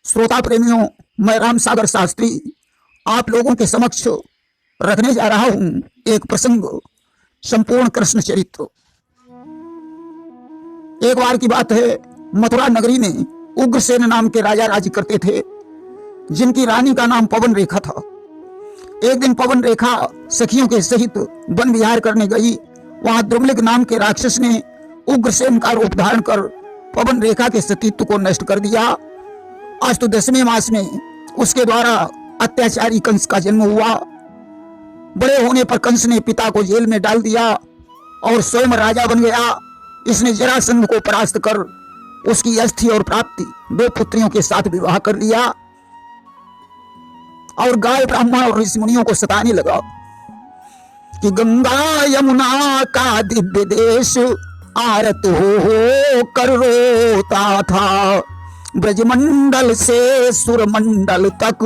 श्रोता प्रेमियों, मैं राम सागर शास्त्री आप लोगों के समक्ष रखने जा रहा हूं एक प्रसंग, संपूर्ण कृष्ण चरित्र। एक बार की बात है, मथुरा नगरी में उग्रसेन नाम के राजा राज्य करते थे, जिनकी रानी का नाम पवन रेखा था। एक दिन पवन रेखा सखियों के सहित वन विहार करने गई। वहां द्रुमलिक नाम के राक्षस ने उग्रसेन का रूप धारण कर पवन रेखा के सतीत्व को नष्ट कर दिया। आज तो 10वें मास में उसके द्वारा अत्याचारी कंस का जन्म हुआ। बड़े होने पर कंस ने पिता को जेल में डाल दिया और स्वयं राजा बन गया। इसने जरासंध को परास्त कर उसकी अस्थि और प्राप्ति 2 पुत्रियों के साथ विवाह कर लिया और गाय ब्राह्मण और ऋषि मुनियों को सताने लगा कि गंगा यमुना का दिव्य देश आरत हो कर रोता था, ब्रजमंडल से सुरमंडल तक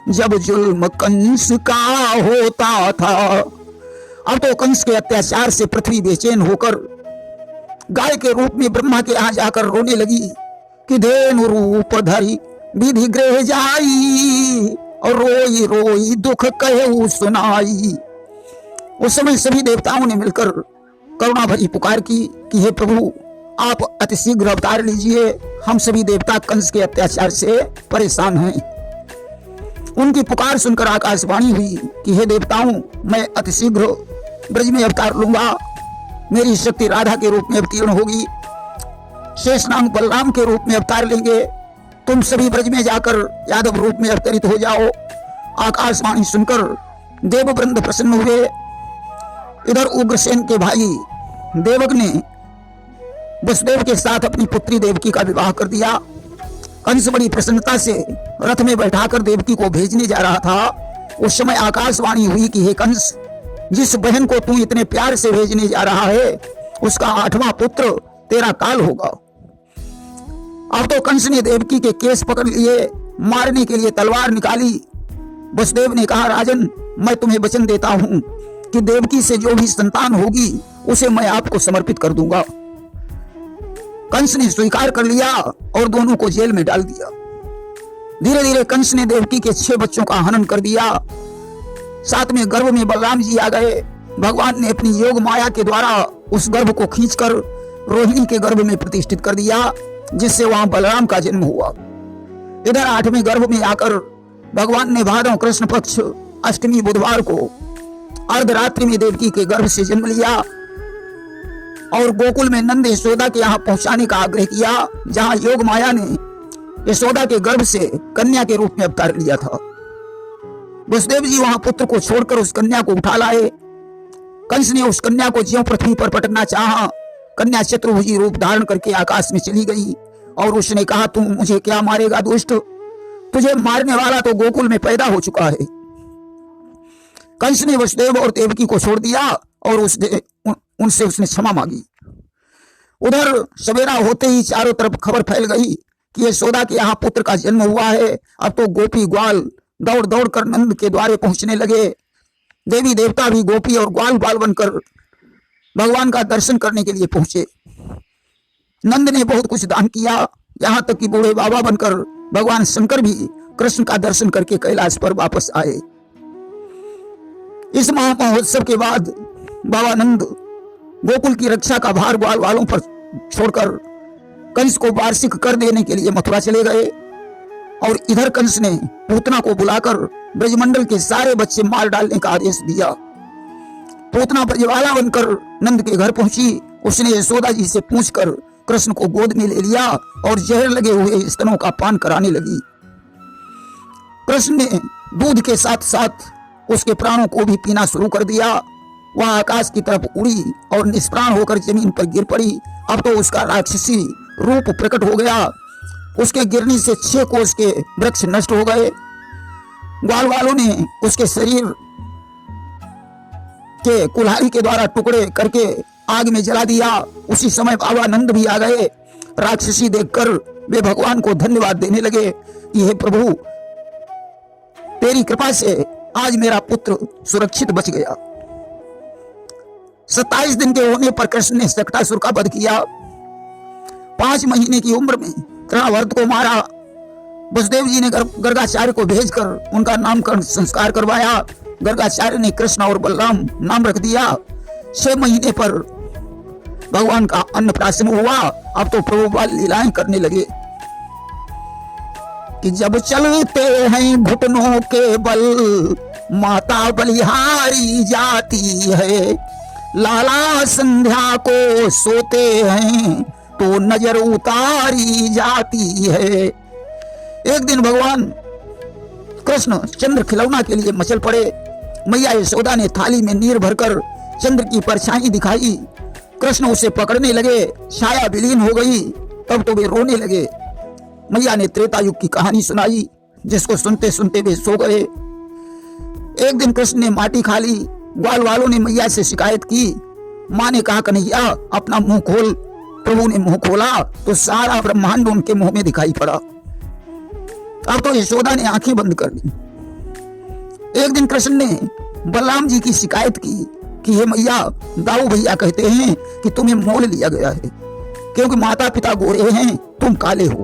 जब जुल्म कंस का होता था। अब तो कंस के अत्याचार से पृथ्वी बेचैन होकर गाय के रूप में ब्रह्मा के यहाँ जाकर रोने लगी कि धेनु रूप धरी विधि गृह जाई और रोई रोई दुख कहे सुनाई। उस समय सभी देवताओं ने मिलकर करुणा भरी पुकार की कि हे प्रभु, आप अति शीघ्र अवतार लीजिए, हम सभी देवता कंस के अत्याचार से परेशान हैं। उनकी पुकार सुनकर आकाशवाणी हुई कि हे देवताओं, मैं अति शीघ्र ब्रज में अवतार लूंगा। मेरी शक्ति राधा के रूप में अवतीर्ण होगी, शेषनाग बलराम के रूप में अवतार लेंगे। तुम सभी ब्रज में जाकर यादव रूप में अवतरित हो जाओ। आकाशवाणी सुनकर देववृंद प्रसन्न हुए। इधर उग्रसेन के भाई देवक ने वसुदेव के साथ अपनी पुत्री देवकी का विवाह कर दिया। कंस बड़ी प्रसन्नता से रथ में बैठाकर देवकी को भेजने जा रहा था। उस समय आकाशवाणी हुई कि हे कंस, जिस बहन को तू इतने प्यार से भेजने जा रहा है उसका 8वां पुत्र तेरा काल होगा। अब तो कंस ने देवकी के केस पकड़ लिए, मारने के लिए तलवार निकाली। वसुदेव ने कहा, राजन, मैं तुम्हें वचन देता हूं कि देवकी से जो भी संतान होगी उसे मैं आपको समर्पित कर दूंगा। कंस ने स्वीकार कर लिया और दोनों को जेल में डाल दिया। धीरे धीरे कंस ने देवकी के 6 बच्चों का हनन कर दिया। साथ में गर्भ में बलराम जी आ गए। भगवान ने अपनी योग माया के द्वारा उस गर्भ को खींचकर रोहिणी के गर्भ में प्रतिष्ठित कर दिया, जिससे वहां बलराम का जन्म हुआ। इधर 8वें गर्भ में आकर भगवान ने भादव कृष्ण पक्ष अष्टमी बुधवार को अर्धरात्रि में देवकी के गर्भ से जन्म लिया और गोकुल में नंद यशोदा के यहाँ पहुंचाने का आग्रह किया, जहां योग माया ने यशोदा के गर्भ से कन्या के रूप में अवतार लिया था। वसुदेव जी वहां पुत्र को छोड़कर उस कन्या को उठा लाए। कंस ने उस कन्या को ज्यों पृथ्वी पर पटकना चाहा। कन्या चतुर्भुजी रूप धारण करके आकाश में चली गई और उसने कहा, तू मुझे क्या मारेगा दुष्ट, तुझे मारने वाला तो गोकुल में पैदा हो चुका है। कंस ने वसुदेव और देवकी को छोड़ दिया और उनसे उसने क्षमा मांगी। उधर सवेरा होते ही चारों तरफ खबर फैल गई कि यशोदा के यहाँ पुत्र का जन्म हुआ है। अब तो गोपी ग्वाल दौड़ दौड़ कर नंद के द्वारे पहुंचने लगे। देवी देवता भी गोपी और ग्वाल बाल बनकर भगवान का दर्शन करने के लिए पहुंचे। नंद ने बहुत कुछ दान किया, यहाँ तक कि बूढ़े बाबा बनकर भगवान शंकर भी कृष्ण का दर्शन करके कैलाश पर वापस आए। इस महोत्सव के बाद बाबा नंद गोकुल की रक्षा का भार ग्वाल वालों पर छोड़कर कंस को वार्षिक कर देने के लिए मथुरा चले गए। और इधर कंस ने पूतना को बुलाकर ब्रजमंडल के सारे बच्चे मार डालने का आदेश दिया। पूतना ब्रजवाला बनकर नंद के घर पहुंची। उसने यशोदा जी से पूछकर कृष्ण को गोद में ले लिया और जहर लगे हुए स्तनों का पान कराने लगी। कृष्ण ने दूध के साथ साथ उसके प्राणों को भी पीना शुरू कर दिया। वह आकाश की तरफ उड़ी और निष्प्राण होकर जमीन पर गिर पड़ी। अब तो उसका राक्षसी रूप प्रकट हो गया। उसके गिरने से 6 कोस के वृक्ष नष्ट हो गए। ग्वाल वालों ने उसके शरीर के कुल्हाड़ी के द्वारा टुकड़े करके आग में जला दिया। उसी समय बाबा नंद भी आ गए। राक्षसी देखकर वे भगवान को धन्यवाद देने लगे कि हे प्रभु, तेरी कृपा से आज मेरा पुत्र सुरक्षित बच गया। 27 दिन के होने पर कृष्ण ने शक्टासुर का वध किया। 5 महीने की उम्र में तृणावर्त को मारा वसुदेव जी ने गर्गाचार्य को भेजकर उनका नामकरण संस्कार करवाया। गर्गाचार्य ने कृष्ण और बलराम नाम रख दिया। 6 महीने पर भगवान का अन्नप्राशन हुआ। अब तो प्रभु बाल लीलाएं करने लगे कि जब चलते हैं घुटनों के बल, माता बलिहारी जाती है। लाला संध्या को सोते हैं तो नजर उतारी जाती है। एक दिन भगवान कृष्ण चंद्र खिलौना के लिए मचल पड़े। मैया यशोदा ने थाली में नीर भरकर चंद्र की परछाई दिखाई। कृष्ण उसे पकड़ने लगे, छाया विलीन हो गई। तब तो वे रोने लगे। मैया ने त्रेता युग की कहानी सुनाई, जिसको सुनते सुनते वे सो गए। एक दिन कृष्ण ने माटी खा ली। ग्वाल वालों ने मैया से शिकायत की। माँ ने कहा, कन्हैया अपना मुंह खोल। प्रभु ने मुंह खोला तो सारा ब्रह्मांड उनके मुंह में दिखाई पड़ा। अब तो यशोदा ने आंखें बंद कर ली। एक दिन कृष्ण ने बलराम जी की शिकायत की कि हे मैया, दाऊ भैया कहते हैं कि तुम्हें मोल लिया गया है, क्योंकि माता पिता गोरे हैं, तुम काले हो।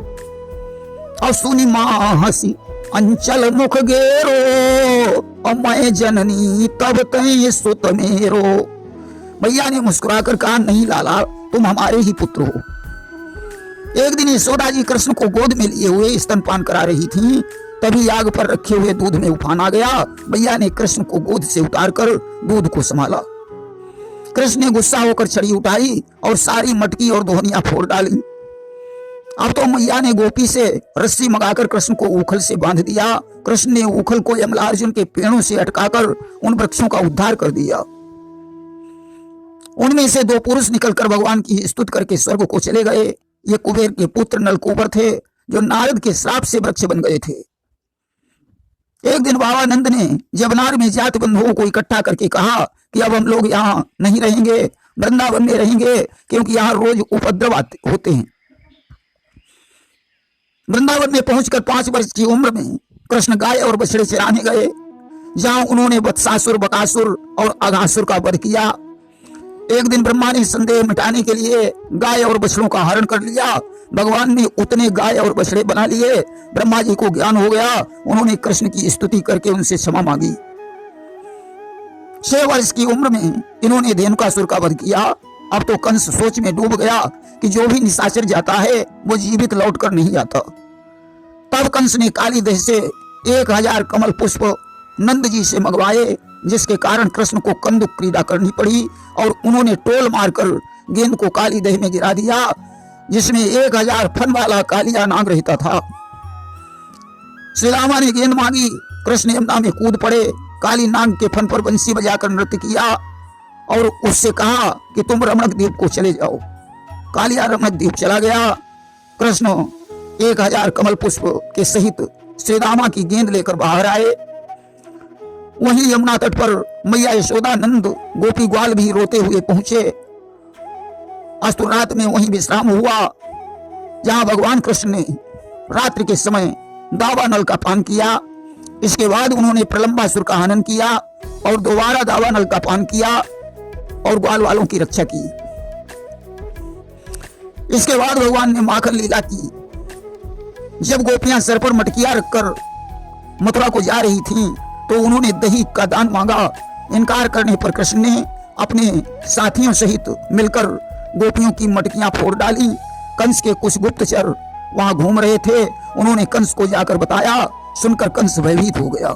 और सुनी माँ हंसी, अंचल मुख गेरो, और मैं जननी तब तय सुत मेरो। मैया ने मुस्कुराकर कहा, नहीं लाला, तुम हमारे ही पुत्र हो। एक दिन यशोदा जी कृष्ण को गोद में लिए हुए स्तनपान करा रही थीं। तभी आग पर रखे हुए दूध में उफान आ गया। मैया ने कृष्ण को गोद से उतारकर दूध को संभाला। कृष्ण ने गुस्सा होकर छड़ी उठाई और सारी मटकी और दोहनियां फोड़ डाली। अब तो मैया ने गोपी से रस्सी मंगाकर कृष्ण को ऊखल से बांध दिया। कृष्ण ने ऊखल को यमलार्जुन के पेड़ों से अटकाकर उन वृक्षों का उद्धार कर दिया। उनमें से 2 पुरुष निकलकर भगवान की स्तुति करके स्वर्ग को चले गए। ये कुबेर के पुत्र नलकूबर थे, जो नारद के श्राप से वृक्ष बन गए थे। एक दिन बाबा नंद ने जबनार में जात बंधुओं को इकट्ठा करके कहा कि अब हम लोग यहाँ नहीं रहेंगे, वृंदावन में रहेंगे, क्योंकि यहाँ रोज उपद्रव होते हैं। वृंदावन में पहुंचकर 5 वर्ष की उम्र में कृष्ण गाय और बछड़े चराने गए, जहां उन्होंने वत्सासुर, बकासुर और अघासुर का वध किया। एक दिन ब्रह्मा ने संदेह मिटाने के लिए गाय और बछड़ों का हरण कर लिया। भगवान ने उतने गाय और बछड़े बना लिए। ब्रह्मा जी को ज्ञान हो गया। उन्होंने कृष्ण की स्तुति करके उनसे क्षमा मांगी। 6 वर्ष की उम्र में इन्होंने धेनुकासुर का वध किया। अब तो कंस सोच में डूब गया कि जो भी निशाचर जाता है वो जीवित लौटकर नहीं आता। तब कंस ने कालीदेह से 1000 कमल पुष्प नंद जी से मंगवाए, जिसके कारण कृष्ण को कंदुक क्रीड़ा करनी पड़ी और उन्होंने टोल मारकर गेंद को कालीदेह में गिरा दिया, जिसमें 1000 फन वाला कालिया नाग रहता था। श्री रामा ने गेंद मांगी। कृष्ण यमुना में कूद पड़े। काली नाग के फन पर बंसी बजाकर नृत्य किया और उससे कहा कि तुम रमणक द्वीप को चले जाओ। कालिया रमणक द्वीप चला गया। कृष्ण 1000 कमल पुष्प के सहित श्री रामा की गेंद लेकर बाहर आए। वहीं यमुना तट पर मैया यशोदा, नंद, गोपी ग्वाल भी रोते हुए पहुंचे। अस्तु रात में वहीं विश्राम हुआ, जहां भगवान कृष्ण ने रात्रि के समय दावानल का पान किया। इसके बाद उन्होंने प्रलंबासुर का हनन किया और दोबारा दावानल का पान किया और ग्वाल वालों की रक्षा की। इसके बाद भगवान ने माखन लीला की। जब गोपियां सर पर मटकियां रखकर मथुरा को जा रही थीं, तो उन्होंने दही का दान मांगा। इनकार करने पर कृष्ण ने अपने साथियों सहित मिलकर गोपियों की मटकियां फोड़ डाली। कंस के कुछ गुप्तचर वहां घूम रहे थे। उन्होंने कंस को जाकर बताया। सुनकर कंस भयभीत हो गया।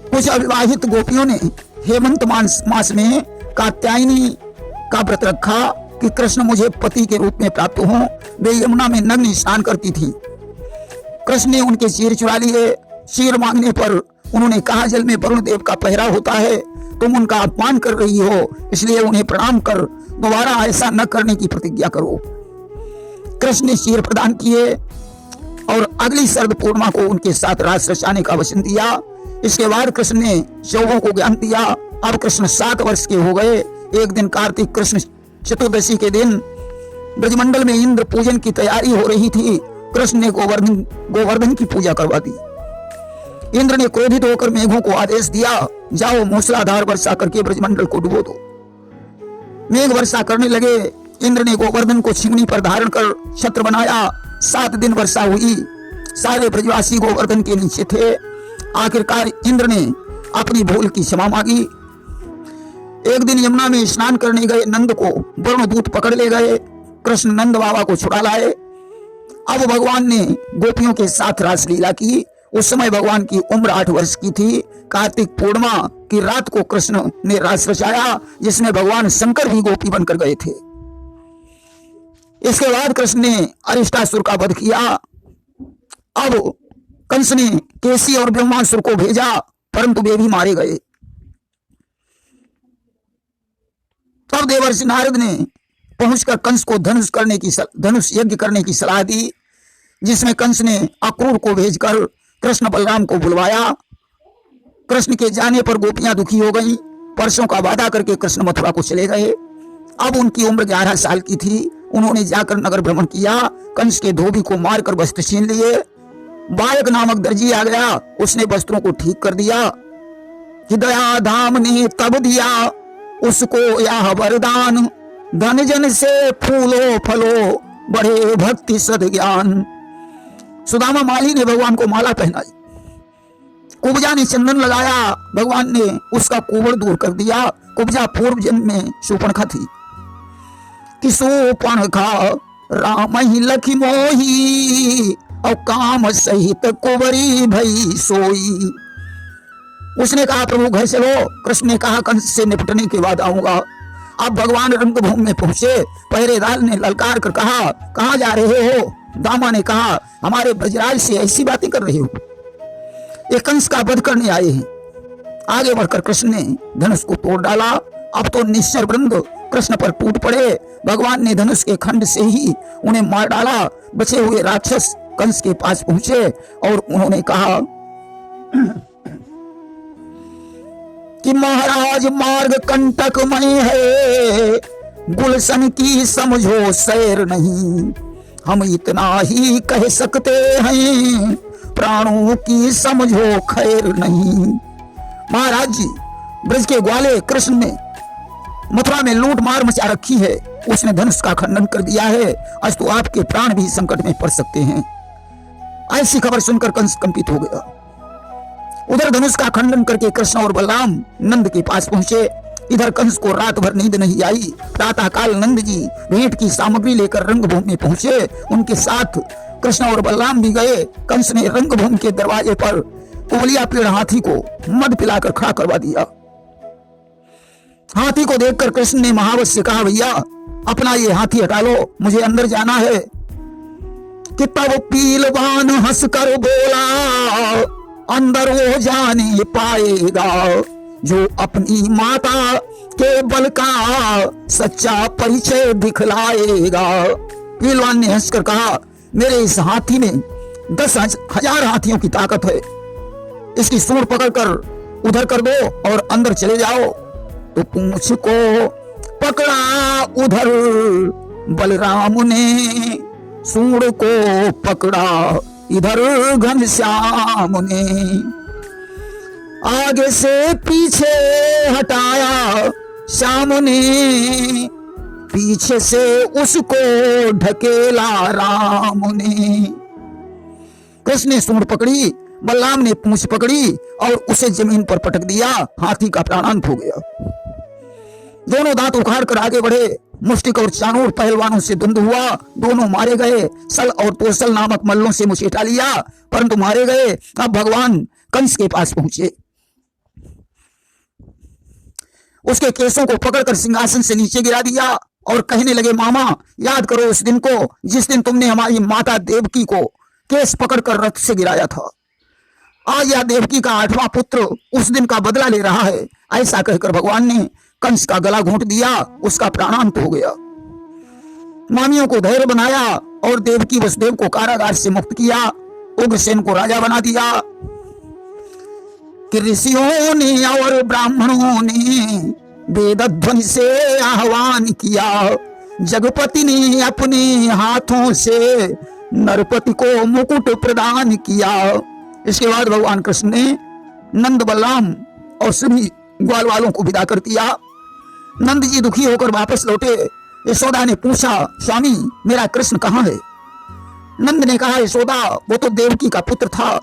कुछ अविवाहित गोपियों ने हेमंत मास में कात्यायनी का व्रत रखा कि कृष्ण मुझे पति के रूप में प्राप्त हों। वे यमुना में नग्न स्नान करती थी। कृष्ण ने उनके चीर चुरा लिए। चीर मांगने पर उन्होंने कहा, जल में वरुण देव का पहरा होता है, तुम उनका अपमान कर रही हो, इसलिए उन्हें प्रणाम कर दोबारा ऐसा न करने की प्रतिज्ञा करो। कृष्ण ने चीर प्रदान किए और अगली शरद पूर्णिमा को उनके साथ रास रचाने का वचन दिया। इसके बाद कृष्ण ने चौहों को ज्ञान दिया। अब कृष्ण 7 वर्ष के हो गए। एक दिन कार्तिक कृष्ण चतुर्दशी के दिन ब्रजमंडल में इंद्र पूजन की तैयारी हो रही थी। कृष्ण ने गोवर्धन की पूजा करवा दी। इंद्र ने क्रोधित होकर मेघों को आदेश दिया, जाओ मूसलाधार वर्षा करके ब्रजमंडल को डुबो दो। मेघ वर्षा करने लगे। इंद्र ने गोवर्धन को छिमनी पर धारण कर छत्र बनाया। 7 दिन वर्षा हुई, सारे ब्रजवासी गोवर्धन के नीचे थे। आखिरकार इंद्र ने अपनी भूल की क्षमा मांगी। एक दिन यमुना में स्नान करने गए नंद को वरुणदूत पकड़ ले गए। कृष्ण नंद बाबा को छुड़ा लाए। अब भगवान ने गोपियों के साथ रासलीला की। उस समय भगवान की उम्र 8 वर्ष की थी। कार्तिक पूर्णिमा की रात को कृष्ण ने रास रचाया, जिसमें भगवान शंकर भी गोपी बनकर गए थे। इसके बाद कृष्ण ने अरिष्टासुर का वध किया। अब कंस ने केसी और ब्रह्मासुर को भेजा, परंतु वे भी मारे गए। तब देवर्षि नारद ने पहुंचकर कंस को धनुष यज्ञ करने की सलाह दी, जिसमें कंस ने अक्रूर को भेजकर कृष्ण बलराम को बुलवाया। कृष्ण के जाने पर गोपियां दुखी हो गईं। परसों का वादा करके कृष्ण मथुरा को चले गए। अब उनकी उम्र 11 साल की थी। उन्होंने जाकर नगर भ्रमण किया। कंस के धोबी को मारकर वस्त्र छीन लिए। बालक नामक दर्जी आ गया, उसने वस्त्रों को ठीक कर दिया। हृदया धाम ने तब दिया उसको यह वरदान, धन जन से फूलो फलो बढ़े भक्ति सद ज्ञान। सुदामा माली ने भगवान को माला पहनाई। कुब्जा ने चंदन लगाया, भगवान ने उसका कुबड़ दूर कर दिया। कुब्जा पूर्व जन्म में शूर्पणखा थी कि शूर्पणखा राम ही लखी मोही, और काम सहित कुंवरी भई सोई। उसने कहा प्रभु घर चलो। कृष्ण ने कहा कंस से निपटने के बाद आऊंगा। अब भगवान रंगभूमि में पहुंचे। पहरेदार ने ललकार कर कहा कहां जा रहे हो? दामा ने कहा हमारे ब्रजराज से ऐसी बातें कर रहे हो, ये कंस का वध करने आए हैं। आगे बढ़कर कृष्ण ने धनुष को तोड़ डाला। अब तो निश्चर वृंद कृष्ण पर टूट पड़े। भगवान ने धनुष के खंड से ही उन्हें मार डाला। बचे हुए राक्षस कंस के पास पहुंचे और उन्होंने कहा कि महाराज मार्ग कंटकमय है, गुलशन की समझो सैर नहीं। हम इतना ही कह सकते हैं, प्राणों की समझो खैर नहीं। महाराज जी, ब्रज के ग्वाले कृष्ण ने मथुरा में लूट मार मचा रखी है। उसने धनुष का खंडन कर दिया है। आज तो आपके प्राण भी संकट में पड़ सकते हैं। ऐसी खबर सुनकर कंस कंपित हो गया। उधर धनुष का खंडन करके कृष्ण और बलराम नंद के पास पहुंचे। इधर कंस को रात भर नींद नहीं आई। प्रातः काल नंद जी भेंट की सामग्री लेकर रंगभूमि में पहुंचे। उनके साथ कृष्ण और बलराम भी गए। कंस ने रंगभूमि के दरवाजे पर कुबलिया पेड़ हाथी को मद पिलाकर खड़ा करवा दिया। हाथी को देखकर कृष्ण ने महावत से कहा भैया अपना ये हाथी हटा लो, मुझे अंदर जाना है। कि तब पीलवान हंसकर बोला अंदर वो जाने पाएगा, जो अपनी माता के बल का सच्चा परिचय दिखलाएगा। पीलवान ने हंसकर कहा मेरे इस हाथी में 10,000 हाथियों की ताकत है। इसकी सूंड पकड़कर उधर कर दो और अंदर चले जाओ। तो पूंछ को पकड़ा उधर बलराम ने, सूंड को पकड़ा इधर घनश्याम ने। आगे से पीछे हटाया श्याम ने, पीछे से उसको ढकेला राम ने। कृष्ण ने सूंड पकड़ी, बलराम ने पूंछ पकड़ी और उसे जमीन पर पटक दिया। हाथी का प्राणांत हो गया। दोनों दांत उखाड़ कर आगे बढ़े। मुष्टिक और चाणूर पहलवानों से द्वंद हुआ। दोनों मारे गए। सल और तोसल नामक मल्लों से मुचेटा लिया, परंतु मारे गए। अब भगवान कंस के पास पहुंचे। उसके केसों को पकड़कर सिंहासन से नीचे गिरा दिया और कहने लगे मामा याद करो उस दिन को जिस दिन तुमने हमारी माता देवकी को केस पकड़कर रथ से गिराया था। आज यह देवकी का 8वां पुत्र उस दिन का बदला ले रहा है। ऐसा कहकर भगवान ने कंस का गला घोंट दिया। उसका प्राणांत हो गया। मामियों को धैर्य बनाया और देवकी वसुदेव को कारागार से मुक्त किया। उग्रसेन को राजा बना दिया। कि ऋषियों ने और ब्राह्मणों ने वेद ध्वनि से आह्वान किया। जगपति ने अपने हाथों से नरपति को मुकुट प्रदान किया। इसके बाद भगवान कृष्ण ने नंद बलराम और सभी ग्वाल वालों को विदा कर दिया। नंद जी दुखी होकर वापस लौटे। यशोदा ने पूछा स्वामी मेरा कृष्ण कहाँ है? नंद ने कहा यशोदा वो तो देवकी का पुत्र था,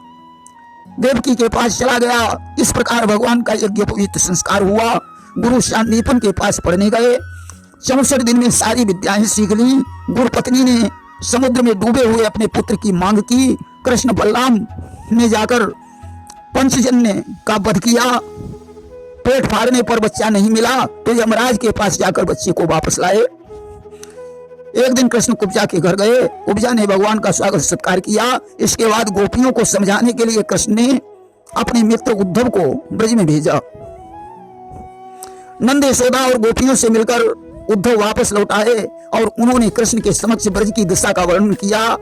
देवकी के पास चला गया। इस प्रकार भगवान का यज्ञोपवीत संस्कार हुआ। गुरु शांतिपन के पास पढ़ने गए। 64 दिन में सारी विद्याएं सीख ली। गुरु पत्नी ने समुद्र में डूबे हुए अपने पुत्र की मांग की। कृष्ण बलराम ने जाकर पंचजन्य का वध किया। पेट फाड़ने पर बच्चा नहीं मिला तो यमराज के पास जाकर बच्चे को वापस लाए। एक दिन कृष्ण कुब्जा के घर गए। कुब्जा ने भगवान का स्वागत सत्कार किया। इसके बाद गोपियों को समझाने के लिए कृष्ण ने अपने मित्र उद्धव को ब्रज में भेजा। नंद यशोदा और गोपियों से मिलकर उद्धव वापस लौट आए और उन्होंने कृष्ण के समक्ष ब्रज की दशा का वर्णन किया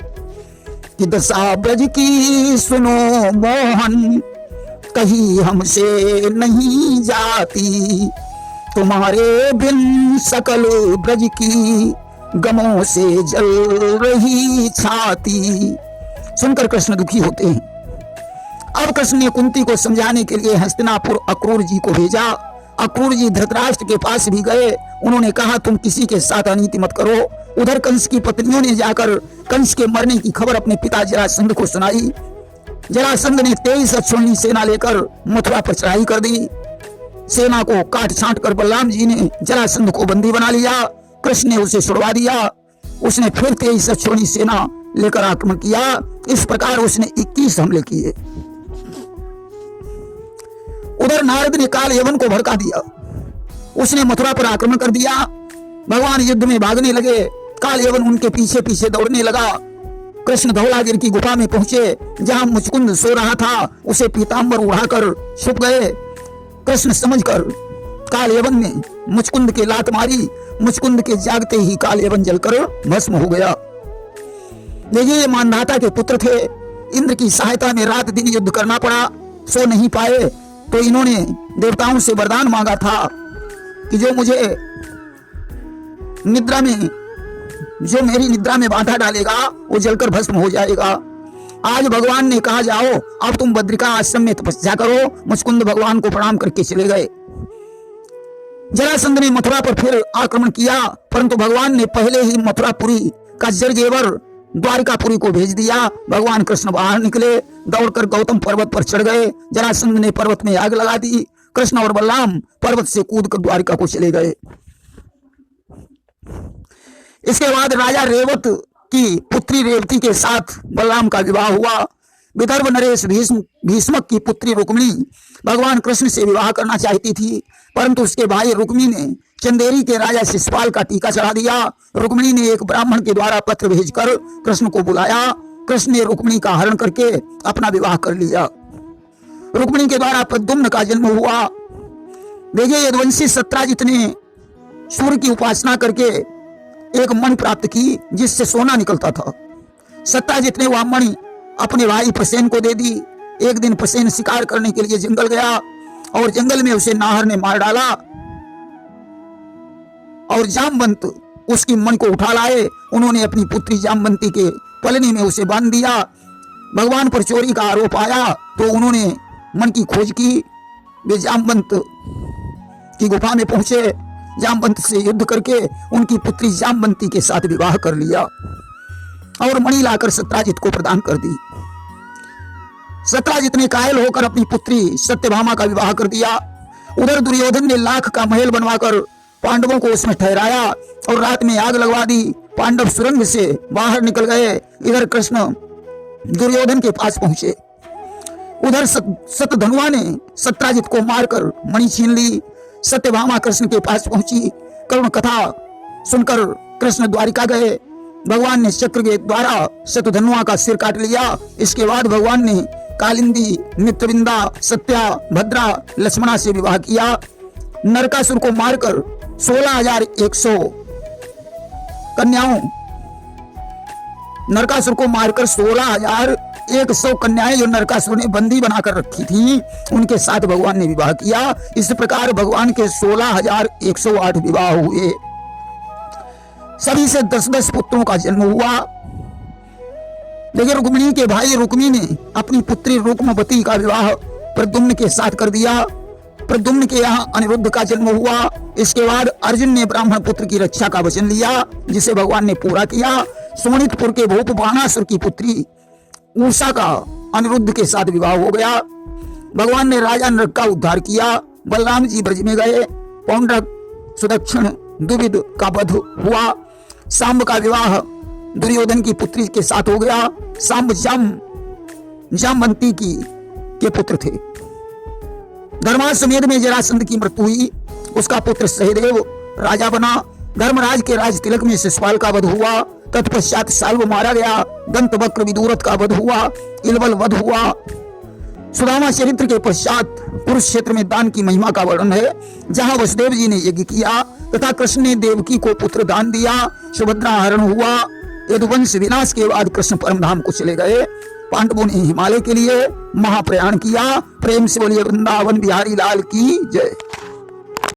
कि दशा ब्रज की सुनो मोहन, कहीं हमसे नहीं जाती, तुम्हारे बिन सकल ब्रज की गमों से जल रही छाती। सुनकर कृष्ण दुखी होते हैं। अब कृष्ण ने कुंती को समझाने के लिए हस्तिनापुर अक्रूर जी को भेजा। अक्रूर जी धृतराष्ट्र के पास भी गए। उन्होंने कहा तुम किसी के साथ अनीति मत करो। उधर कंस की पत्नियों ने जाकर कंस के मरने की खबर अपने पिता जरासंध को सुनाई। जरासंध ने 23 अक्षौहिणी सेना लेकर मथुरा पर चढ़ाई कर दी। सेना को काट छांट कर बलराम जी ने जरासंध को बंदी बना लिया। कृष्ण ने उसे छुड़वा दिया। उसने फिर 23 अक्षौहिणी सेना लेकर आक्रमण किया। इस प्रकार उसने 21 हमले किए। उधर नारद ने काल यवन को भड़का दिया। उसने मथुरा पर आक्रमण कर दिया। भगवान युद्ध में भागने लगे। काल यवन उनके पीछे पीछे दौड़ने लगा। कृष्ण धौलागिरी की गुफा में पहुंचे जहां मुचकुंद सो रहा था। उसे पीतांबर उड़ाकर छुप गए। कृष्ण समझकर काल यवन ने मुचकुंद के लात मारी। मुचकुंद के जागते ही काल यवन जलकर भस्म हो गया। देखिए ये मानधाता के पुत्र थे। इंद्र की सहायता में रात दिन युद्ध करना पड़ा। सो नहीं पाए तो इन्होंने देवताओं से वरदान मांगा था कि जो मेरी निद्रा में बाधा डालेगा वो जलकर भस्म हो जाएगा। आज भगवान ने कहा जाओ अब तुम बद्रिका आश्रम में तपस्या करो। मुचकुंद भगवान को प्रणाम करके चले गए। जरासंध ने मथुरा पर फिर आक्रमण किया, परंतु भगवान ने पहले ही मथुरापुरी का जरजेवर द्वारिकापुरी को भेज दिया। भगवान कृष्ण बाहर निकले, दौड़कर गौतम पर्वत पर चढ़ गए। जरासंध ने पर्वत में आग लगा दी। कृष्ण और बलराम पर्वत से कूदकर द्वारिका को चले गए। इसके बाद राजा रेवत की पुत्री रेवती के साथ बलराम का विवाह हुआ। विदर्भ नरेश भीष्मक की पुत्री रुक्मिणी भगवान कृष्ण से विवाह करना चाहती थी, परंतु उसके भाई रुक्मी ने चंदेरी के राजा शिशुपाल का टीका चढ़ा दिया। रुक्मिणी ने एक ब्राह्मण के द्वारा पत्र भेजकर कृष्ण को बुलाया। कृष्ण ने रुक्मिणी का हरण करके अपना विवाह कर लिया। रुक्मिणी के द्वारा प्रद्युम्न का जन्म हुआ। देखिए यदुवंशी सत्राजित ने सूर्य की उपासना करके एक मणि प्राप्त की जिससे सोना निकलता था। सत्राजित ने वह मणि अपने भाई प्रसेन को दे दी। एक दिन प्रसेन शिकार करने के लिए जंगल गया और जंगल में उसे नाहर ने मार डाला और जामवंत उसकी मणि को उठा लाए। उन्होंने अपनी पुत्री जामवंती के पलनी में उसे बांध दिया। भगवान पर चोरी का आरोप आया तो उन्होंने मणि की खोज की। वे जामवंत की गुफा में पहुंचे। जामवंत से युद्ध करके उनकी पुत्री जामवंती के साथ विवाह कर लिया और मणि लाकर सत्राजित को प्रदान कर दी। सत्राजित ने कायल होकर अपनी पुत्री सत्यभामा का विवाह कर दिया। उधर दुर्योधन ने लाख का महल बनवाकर पांडवों को उसमें ठहराया और रात में आग लगवा दी। पांडव सुरंग से बाहर निकल गए। इधर कृष्ण दुर्योधन के पास पहुंचे। उधर सतधनुआ ने सत्राजित को मारकर मणि छीन ली। सत्यभामा कृष्ण के पास पहुंची। करुण कथा सुनकर कृष्ण द्वारिका गए। भगवान ने चक्र के द्वारा शतधनुआ का सिर काट लिया। इसके बाद भगवान ने कालिंदी, मित्रविंदा, सत्या, भद्रा, लक्ष्मणा से विवाह किया। नरकासुर को मारकर 16,100 कन्याओं नरकासुर को मारकर 16,100 कन्याएं जो नरकासुर ने बंदी बनाकर रखी थी उनके साथ भगवान ने विवाह किया। इस प्रकार भगवान के 16,108 विवाह हुए। सभी से 10-10 पुत्रों का जन्म हुआ। लेकिन रुक्मिणी के भाई रुक्मी ने अपनी पुत्री रुक्मवती का विवाह प्रद्युम्न के साथ कर दिया। प्रद्युम्न के यहाँ अनिरुद्ध का जन्म हुआ। इसके बाद अर्जुन ने ब्राह्मण पुत्र की रक्षा का वचन लिया जिसे भगवान ने पूरा किया। सोनितपुर के भूप बाणासुर की पुत्री उषा का अनिरुद्ध के साथ विवाह हो गया। भगवान ने राजा नरक का उद्धार किया। बलराम जी ब्रज में गए। पौंड्रक सुदक्षिण द्विविद का वध हुआ। सांब का विवाह दुर्योधन की पुत्री के साथ हो गया। सांब जामवंती के पुत्र थे। धर्माश्वमेध में जरासंध की मृत्यु हुई। उसका पुत्र सहदेव राजा बना। धर्मराज के राज तिलक में शिशुपाल का वध हुआ। तत्पश्चात साल्व मारा गया। दंतवक्र विदुरथ का वध हुआ। इलबल वध हुआ। सुदामा चरित्र के पश्चात कुरुक्षेत्र में दान की महिमा का वर्णन है, जहां वसुदेव जी ने यज्ञ किया तथा कृष्ण ने देवकी को पुत्र दान दिया। सुभद्रा हरण हुआ। यदुवंश विनाश के बाद कृष्ण परमधाम को चले गए। पांडवों ने हिमालय के लिए महाप्रयाण किया। प्रेम से बोलिए वृंदावन बिहारी लाल की जय।